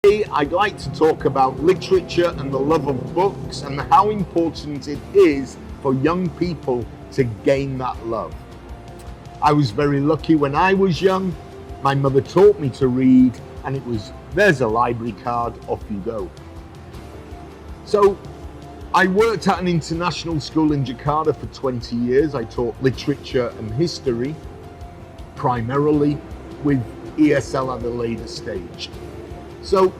Today, I'd like to talk about literature and the love of books and how important it is for young people to gain that love. I was very lucky when I was young. My mother taught me to read, and it was, there's a library card, off you go. So I worked at an international school in Jakarta for 20 years. I taught literature and history, primarily with ESL at a later stage. So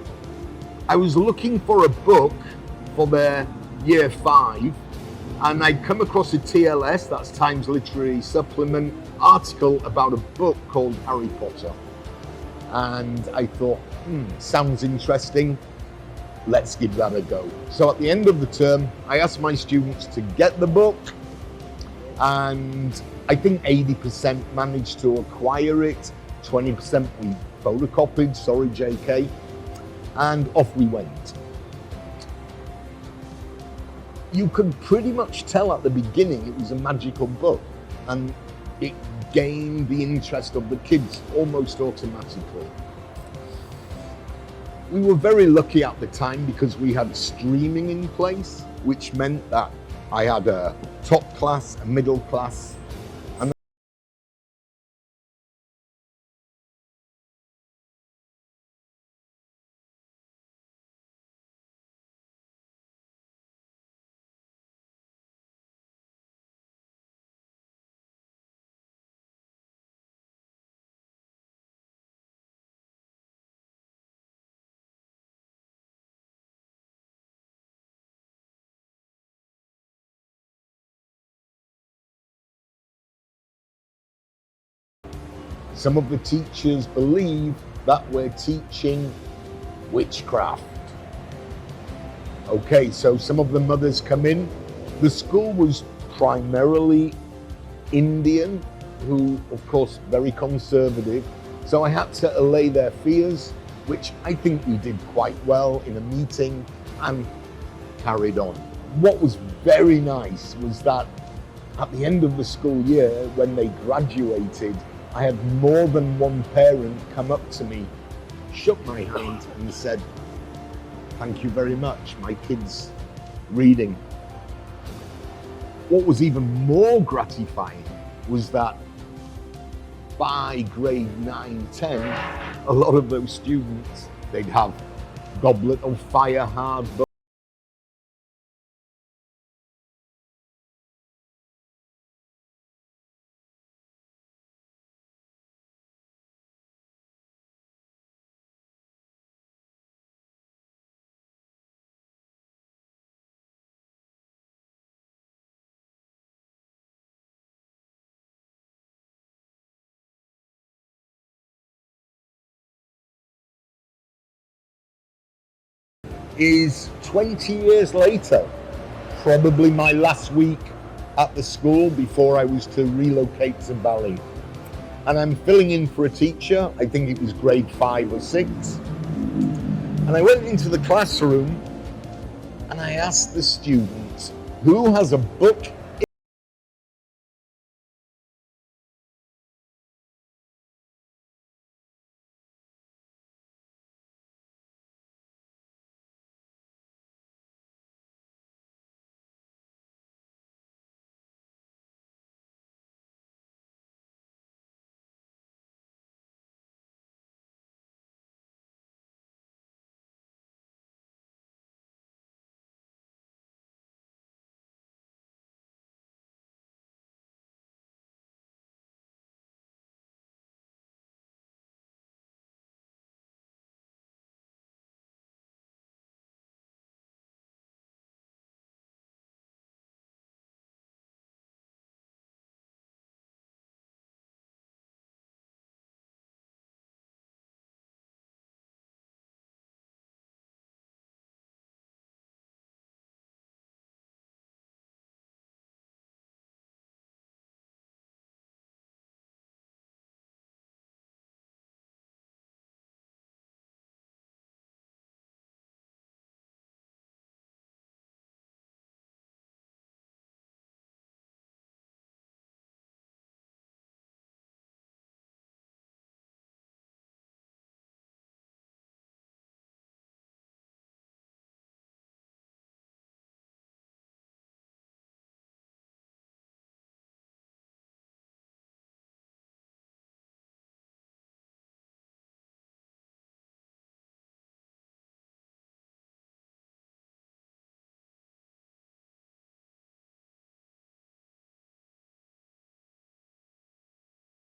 I was looking for a book for their year 5, and I'd come across a TLS, that's Times Literary Supplement, article about a book called Harry Potter. And I thought, sounds interesting, let's give that a go. So at the end of the term, I asked my students to get the book, and I think 80% managed to acquire it, 20% we photocopied, sorry JK, and off we went. You could pretty much tell at the beginning it was a magical book, and it gained the interest of the kids almost automatically. We were very lucky at the time because we had streaming in place, which meant that I had a top class, a middle class, and some of the teachers believe that we're teaching witchcraft. Okay, so some of the mothers come in. The school was primarily Indian, who of course very conservative. So I had to allay their fears, which I think we did quite well in a meeting and carried on. What was very nice was that at the end of the school year, when they graduated, I had more than one parent come up to me, shook my hand and said, "Thank you very much, my kid's reading." What was even more gratifying was that by grade 9, 10, a lot of those students, they'd have Goblet of Fire hard books, is 20 years later, probably my last week at the school before I was to relocate to Bali. And I'm filling in for a teacher, I think it was grade 5 or 6. And I went into the classroom and I asked the students, who has a book